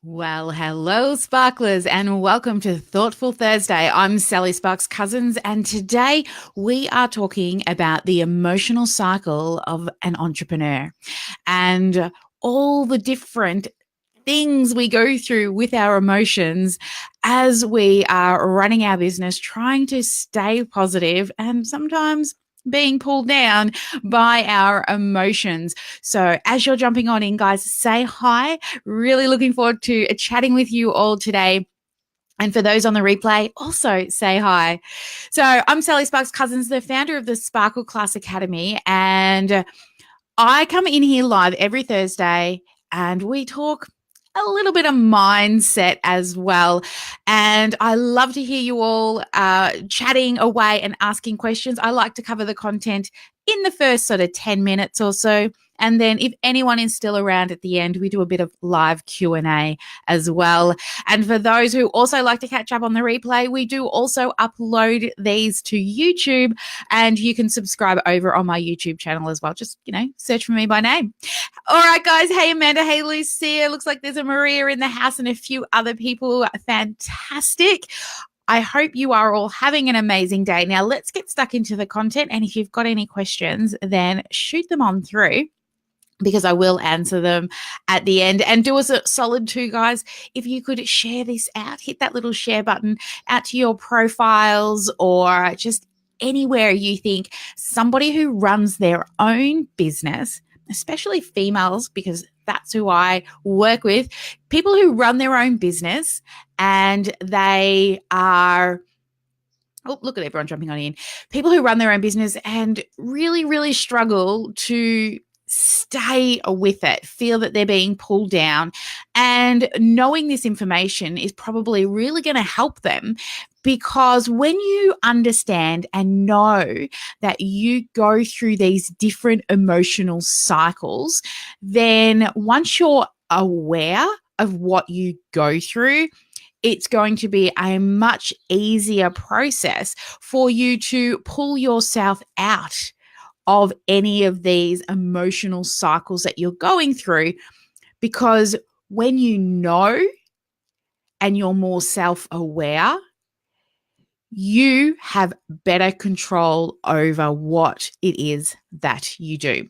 Well, hello, sparklers, and welcome to Thoughtful Thursday. I'm Sally Sparks Cousins, and today we are talking about the emotional cycle of an entrepreneur and all the different things we go through with our emotions as we are running our business, trying to stay positive and sometimes being pulled down by our emotions. So, as you're jumping on in, guys, say hi. Really looking forward to chatting with you all today. And for those on the replay, also say hi. So, I'm Sally Sparks Cousins, the founder of the Sparkle Class Academy, and I come in here live every Thursday and we talk a little bit of mindset as well. And I love to hear you all chatting away and asking questions. I like to cover the content in the first sort of 10 minutes or so. And then if anyone is still around at the end, we do a bit of live Q&A as well. And for those who also like to catch up on the replay, we do also upload these to YouTube, and you can subscribe over on my YouTube channel as well. Just, search for me by name. All right, guys. Hey, Amanda. Hey, Lucia. Looks like there's a Maria in the house and a few other people. Fantastic. I hope you are all having an amazing day. Now, let's get stuck into the content. And if you've got any questions, then shoot them on through, because I will answer them at the end. And do us a solid too, guys. If you could share this out, hit that little share button out to your profiles or just anywhere you think somebody who runs their own business, especially females, because that's who I work with, people who run their own business and they are look at everyone jumping on in. People who run their own business and really, really struggle to stay with it, feel that they're being pulled down. And knowing this information is probably really going to help them, because when you understand and know that you go through these different emotional cycles, then once you're aware of what you go through, it's going to be a much easier process for you to pull yourself out of any of these emotional cycles that you're going through. Because when you know and you're more self-aware, you have better control over what it is that you do.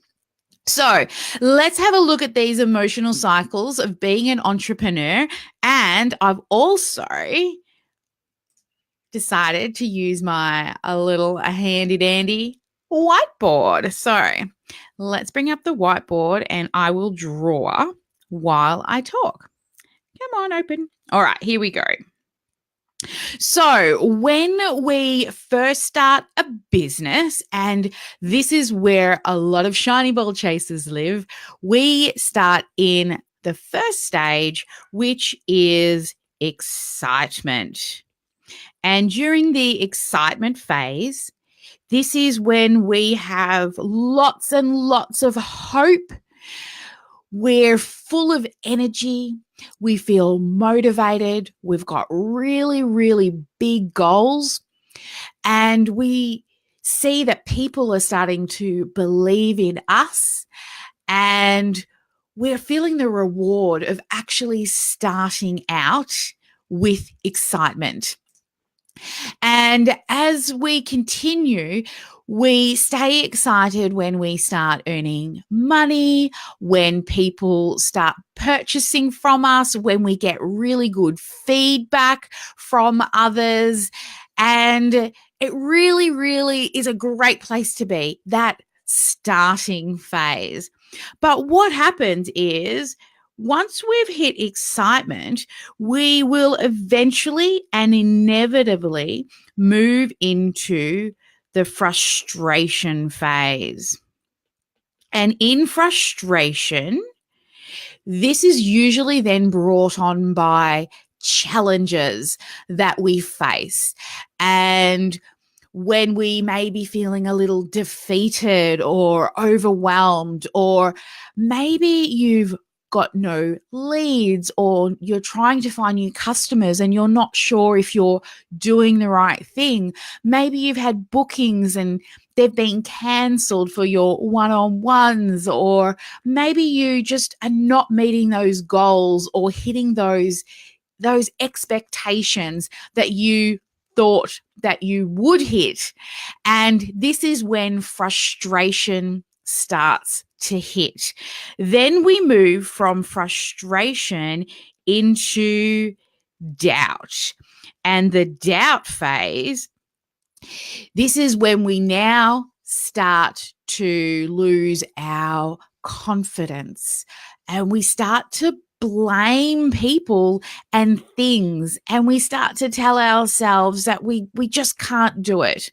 So let's have a look at these emotional cycles of being an entrepreneur. And I've also decided to use a handy dandy whiteboard. So let's bring up the whiteboard and I will draw while I talk. Come on, open. All right, here we go. So when we first start a business, and this is where a lot of shiny ball chasers live, we start in the first stage, which is excitement. And during the excitement phase, this is when we have lots and lots of hope. We're full of energy. We feel motivated. We've got really, really big goals. And we see that people are starting to believe in us. And we're feeling the reward of actually starting out with excitement. And as we continue, we stay excited when we start earning money, when people start purchasing from us, when we get really good feedback from others. And it really, really is a great place to be, that starting phase. But what happens is, once we've hit excitement, we will eventually and inevitably move into the frustration phase. And in frustration, this is usually then brought on by challenges that we face. And when we may be feeling a little defeated or overwhelmed, or maybe you've got no leads, or you're trying to find new customers and you're not sure if you're doing the right thing. Maybe you've had bookings and they've been cancelled for your one-on-ones, or maybe you just are not meeting those goals or hitting those expectations that you thought that you would hit. And this is when frustration starts to hit. Then we move from frustration into doubt. And the doubt phase, this is when we now start to lose our confidence and we start to blame people and things, and we start to tell ourselves that we just can't do it.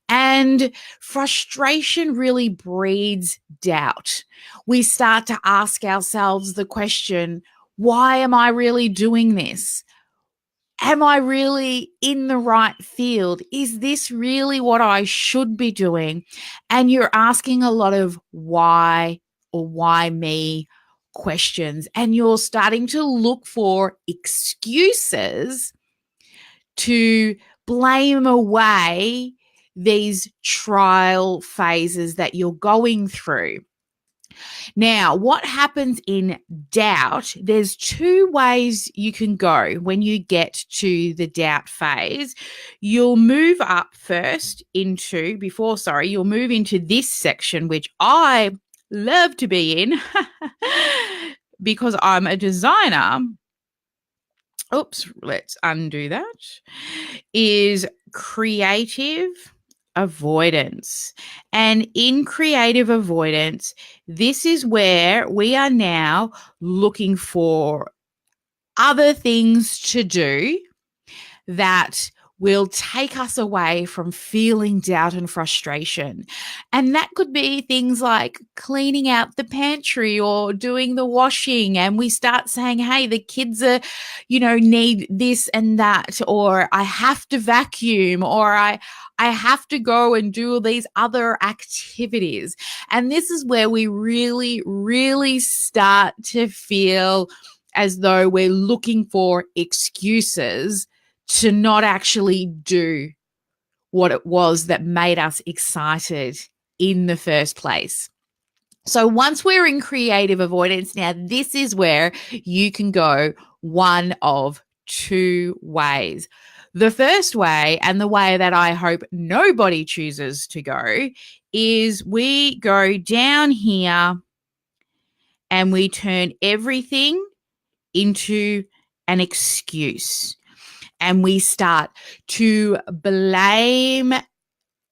And frustration really breeds doubt. We start to ask ourselves the question, why am I really doing this? Am I really in the right field? Is this really what I should be doing? And you're asking a lot of why or why me questions, and you're starting to look for excuses to blame away these trial phases that you're going through. Now, what happens in doubt? There's two ways you can go when you get to the doubt phase. You'll move up first you'll move into this section, which I love to be in because I'm a designer. Oops, let's undo that. Is creative avoidance. And in creative avoidance, this is where we are now looking for other things to do that will take us away from feeling doubt and frustration. And that could be things like cleaning out the pantry or doing the washing. And we start saying, hey, the kids are, need this and that, or I have to vacuum, or I have to go and do all these other activities. And this is where we really, really start to feel as though we're looking for excuses to not actually do what it was that made us excited in the first place. So once we're in creative avoidance, now this is where you can go one of two ways. The first way, and the way that I hope nobody chooses to go, is we go down here and we turn everything into an excuse. And we start to blame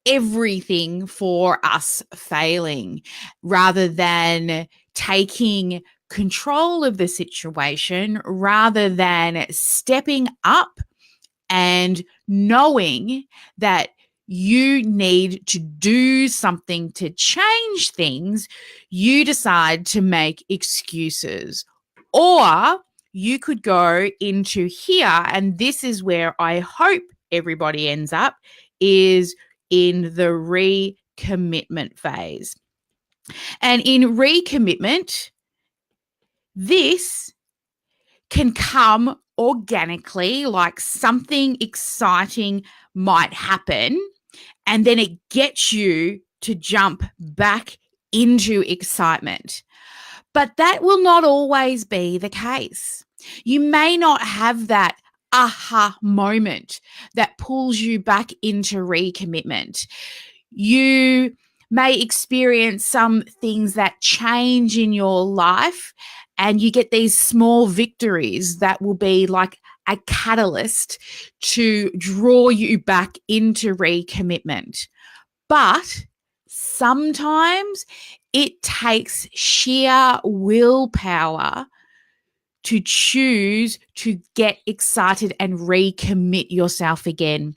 everything for us failing rather than taking control of the situation, rather than stepping up and knowing that you need to do something to change things. You decide to make excuses. Or you could go into here, and this is where I hope everybody ends up, is in the recommitment phase. And in recommitment, this can come organically, like something exciting might happen, and then it gets you to jump back into excitement. But that will not always be the case. You may not have that aha moment that pulls you back into recommitment. You may experience some things that change in your life, and you get these small victories that will be like a catalyst to draw you back into recommitment. But sometimes it takes sheer willpower to choose to get excited and recommit yourself again.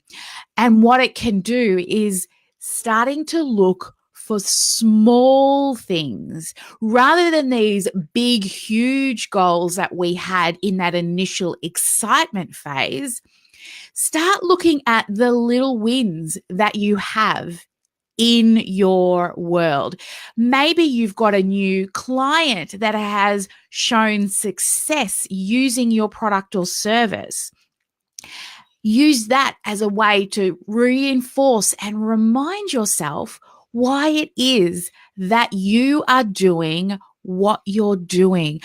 And what it can do is starting to look for small things rather than these big, huge goals that we had in that initial excitement phase. Start looking at the little wins that you have in your world. Maybe you've got a new client that has shown success using your product or service. Use that as a way to reinforce and remind yourself why it is that you are doing what you're doing.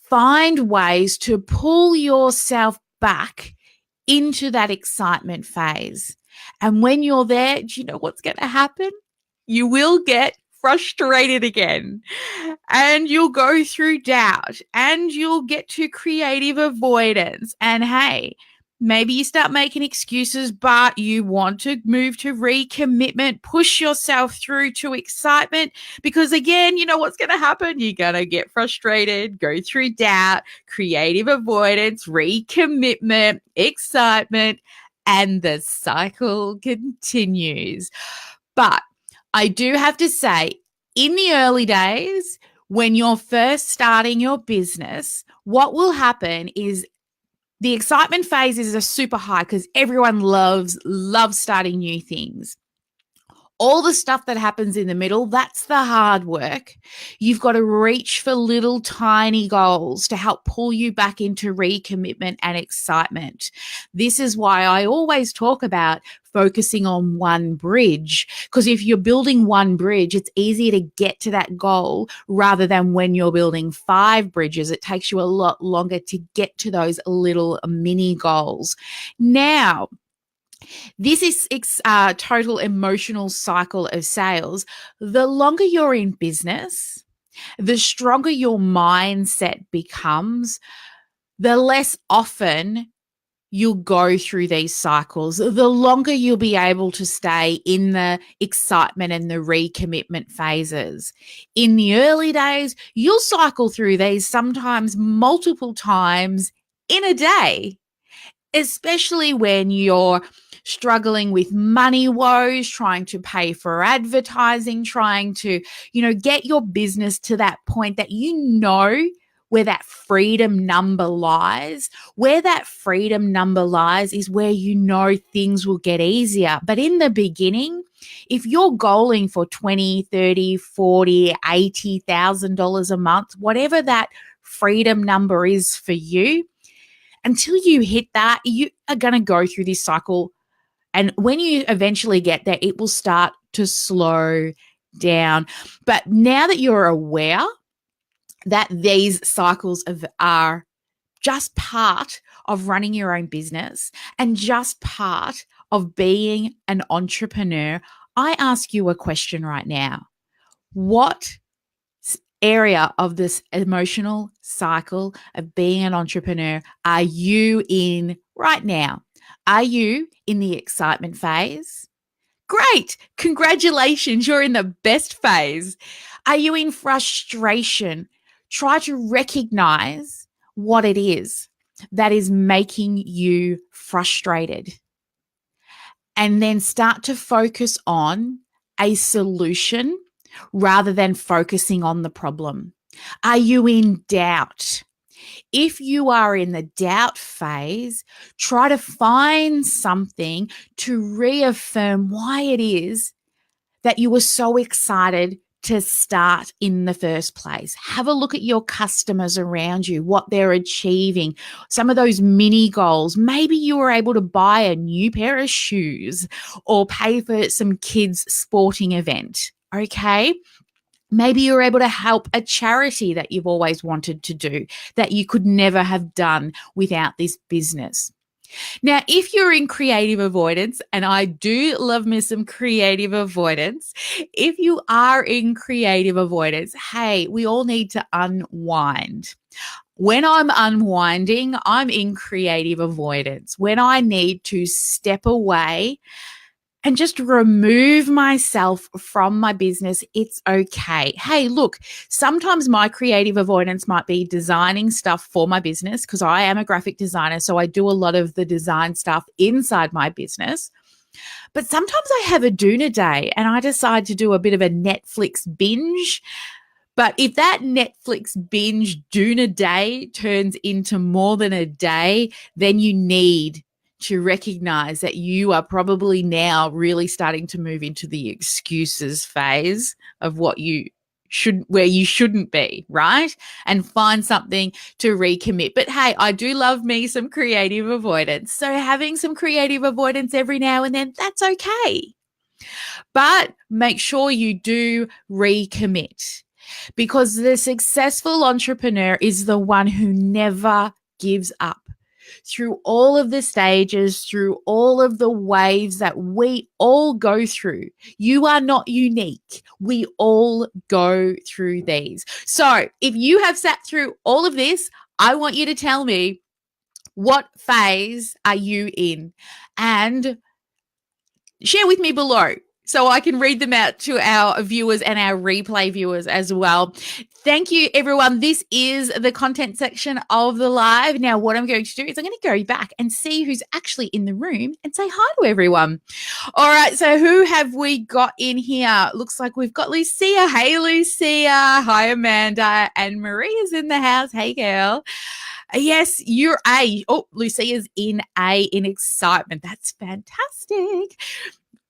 Find ways to pull yourself back into that excitement phase. And when you're there, do you know what's going to happen? You will get frustrated again, and you'll go through doubt, and you'll get to creative avoidance. And hey, maybe you start making excuses, but you want to move to recommitment, push yourself through to excitement, because again, you know what's going to happen? You're going to get frustrated, go through doubt, creative avoidance, recommitment, excitement, and the cycle continues. But I do have to say, in the early days, when you're first starting your business, what will happen is the excitement phase is a super high because everyone loves starting new things. All the stuff that happens in the middle, that's the hard work. You've got to reach for little tiny goals to help pull you back into recommitment and excitement. This is why I always talk about focusing on one bridge, because if you're building one bridge, it's easier to get to that goal rather than when you're building 5 bridges. It takes you a lot longer to get to those little mini goals. Now, this is total emotional cycle of sales. The longer you're in business, the stronger your mindset becomes, the less often you'll go through these cycles, the longer you'll be able to stay in the excitement and the recommitment phases. In the early days, you'll cycle through these sometimes multiple times in a day, especially when you're struggling with money woes, trying to pay for advertising, trying to, get your business to that point that where that freedom number lies. Where that freedom number lies is where things will get easier. But in the beginning, if you're goaling for $20, $30, $40, $80,000 a month, whatever that freedom number is for you, until you hit that, you are going to go through this cycle. And when you eventually get there, it will start to slow down. But now that you're aware that these cycles are just part of running your own business and just part of being an entrepreneur, I ask you a question right now. What area of this emotional cycle of being an entrepreneur are you in right now? Are you in the excitement phase? Great. Congratulations. You're in the best phase. Are you in frustration? Try to recognize what it is that is making you frustrated, and then start to focus on a solution rather than focusing on the problem. Are you in doubt? If you are in the doubt phase, try to find something to reaffirm why it is that you were so excited to start in the first place. Have a look at your customers around you, what they're achieving, some of those mini goals. Maybe you were able to buy a new pair of shoes or pay for some kids' sporting event. Okay. Maybe you're able to help a charity that you've always wanted to do that you could never have done without this business. Now, if you're in creative avoidance, and I do love me some creative avoidance, if you are in creative avoidance, hey, we all need to unwind. When I'm unwinding, I'm in creative avoidance. When I need to step away and just remove myself from my business, it's okay. Hey, look, sometimes my creative avoidance might be designing stuff for my business, because I am a graphic designer, so I do a lot of the design stuff inside my business. But sometimes I have a doona day and I decide to do a bit of a Netflix binge. But if that Netflix binge doona day turns into more than a day, then you need to recognize that you are probably now really starting to move into the excuses phase of where you shouldn't be, right? And find something to recommit. But hey, I do love me some creative avoidance. So having some creative avoidance every now and then, that's okay. But make sure you do recommit, because the successful entrepreneur is the one who never gives up. Through all of the stages, through all of the waves that we all go through, you are not unique. We all go through these. So if you have sat through all of this, I want you to tell me, what phase are you in? And share with me below so I can read them out to our viewers and our replay viewers as well. Thank you, everyone. This is the content section of the live. Now, what I'm going to do is I'm going to go back and see who's actually in the room and say hi to everyone. All right, so who have we got in here? Looks like we've got Lucia. Hey, Lucia. Hi, Amanda. And Maria's in the house. Hey, girl. Yes, you're A. Oh, Lucia's in A in excitement. That's fantastic.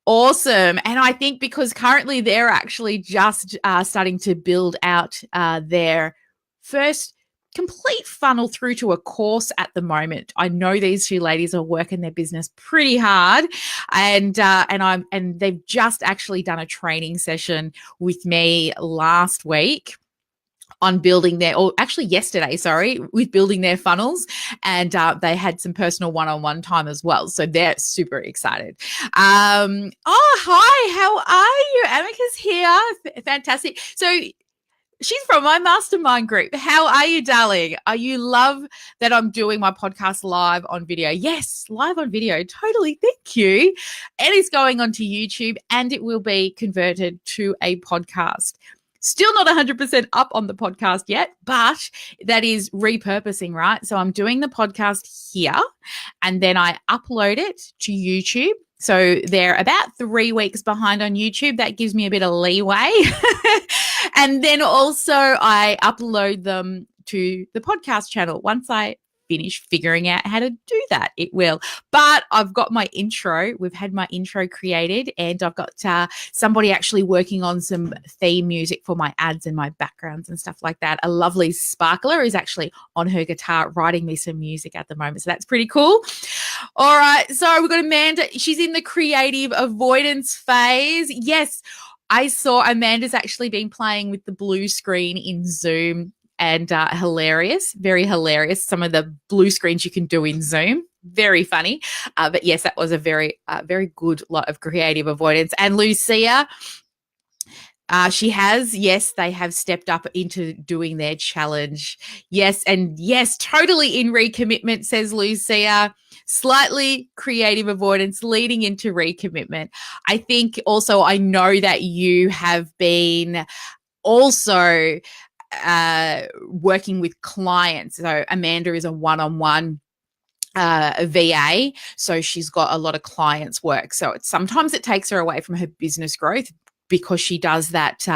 Awesome. And I think because currently they're actually just starting to build out their first complete funnel through to a course at the moment. I know these two ladies are working their business pretty hard, and they've just actually done a training session with me last week on building yesterday, with building their funnels. And they had some personal one-on-one time as well. So they're super excited. Hi, how are you? Amika's here. Fantastic. So she's from my mastermind group. How are you, darling? You love that I'm doing my podcast live on video? Yes, live on video. Totally. Thank you. And it's going onto YouTube, and it will be converted to a podcast. Still not 100% up on the podcast yet, but that is repurposing, right? So I'm doing the podcast here, and then I upload it to YouTube. So they're about 3 weeks behind on YouTube. That gives me a bit of leeway. And then also I upload them to the podcast channel once I finish figuring out how to do that. It will. But I've got my intro. We've had my intro created, and I've got somebody actually working on some theme music for my ads and my backgrounds and stuff like that. A lovely sparkler is actually on her guitar writing me some music at the moment. So that's pretty cool. All right. So we've got Amanda. She's in the creative avoidance phase. Yes. I saw Amanda's actually been playing with the blue screen in Zoom. And hilarious, very hilarious. Some of the blue screens you can do in Zoom, very funny. But yes, that was a very good lot of creative avoidance. And Lucia, they have stepped up into doing their challenge. Yes, and yes, totally in recommitment, says Lucia. Slightly creative avoidance leading into recommitment. I think also I know that you have been also working with clients. So Amanda is a one-on-one VA, so she's got a lot of clients work. So sometimes it takes her away from her business growth because she does that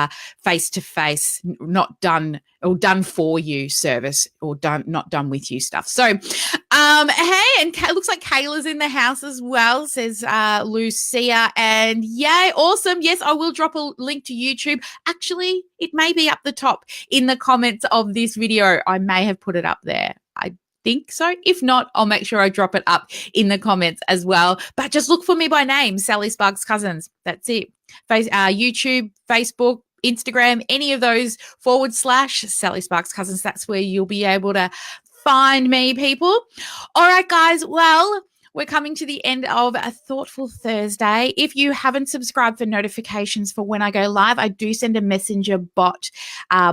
face-to-face, not done or done for you service, or not done with you stuff. So, hey, and it looks like Kayla's in the house as well, says Lucia. And yay, awesome. Yes, I will drop a link to YouTube. Actually, it may be up the top in the comments of this video. I may have put it up there. I think so. If not, I'll make sure I drop it up in the comments as well. But just look for me by name, Sally Sparks Cousins. That's it. YouTube, Facebook, Instagram, any of those / Sally Sparks Cousins. That's where you'll be able to find me, people. All right, guys. Well, we're coming to the end of a Thoughtful Thursday. If you haven't subscribed for notifications for when I go live, I do send a messenger bot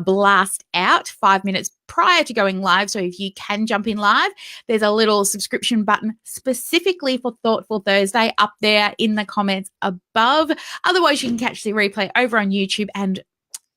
blast out 5 minutes prior to going live. So if you can jump in live, there's a little subscription button specifically for Thoughtful Thursday up there in the comments above. Otherwise, you can catch the replay over on YouTube and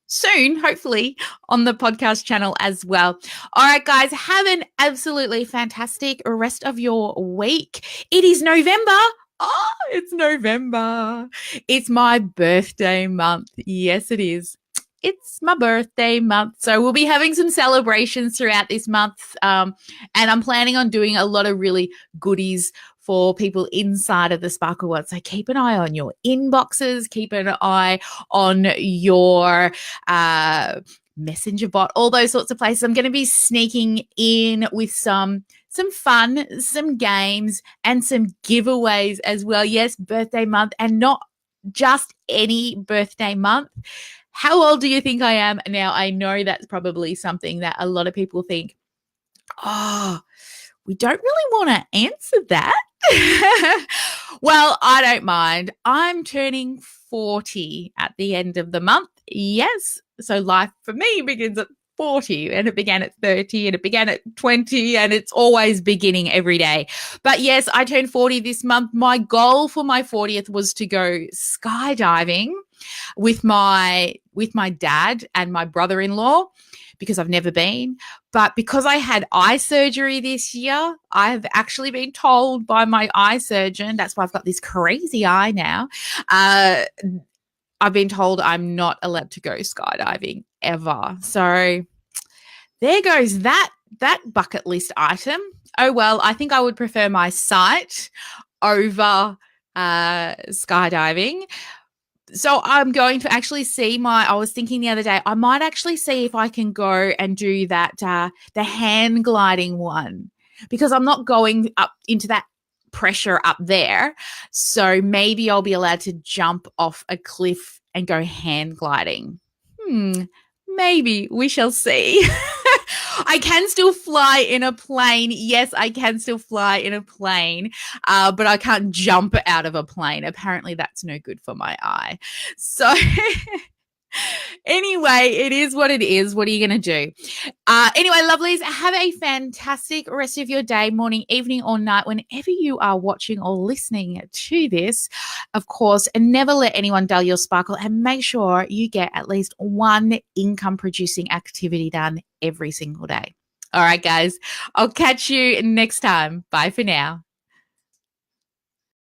soon, hopefully, on the podcast channel as well. All right, guys, have an absolutely fantastic rest of your week. It is November. Oh, it's November. It's my birthday month. Yes, it is. it's my birthday month. So we'll be having some celebrations throughout this month. And I'm planning on doing a lot of really goodies for people inside of the Sparkle World. So keep an eye on your inboxes, keep an eye on your messenger bot, all those sorts of places. I'm going to be sneaking in with some fun, some games, and some giveaways as well. Yes, birthday month, and not just any birthday month. How old do you think I am? Now, I know that's probably something that a lot of people think, oh, we don't really want to answer that. Well, I don't mind. I'm turning 40 at the end of the month. Yes. So life for me begins at 40, and it began at 30, and it began at 20, and it's always beginning every day. But yes, I turned 40 this month. My goal for my 40th was to go skydiving with my dad and my brother-in-law, because I've never been. But because I had eye surgery this year, I've actually been told by my eye surgeon, that's why I've got this crazy eye now, I've been told I'm not allowed to go skydiving ever. So there goes that bucket list item. Oh, well, I think I would prefer my sight over skydiving. So I'm going to actually see I was thinking the other day, I might actually see if I can go and do that, the hand gliding one, because I'm not going up into that pressure up there. So maybe I'll be allowed to jump off a cliff and go hand gliding. Maybe. We shall see. I can still fly in a plane. Yes, I can still fly in a plane, but I can't jump out of a plane. Apparently, that's no good for my eye. So anyway, it is what it is. What are you going to do? Anyway, lovelies, have a fantastic rest of your day, morning, evening, or night, whenever you are watching or listening to this. Of course, and never let anyone dull your sparkle, and make sure you get at least one income-producing activity done every single day. All right, guys, I'll catch you next time. Bye for now.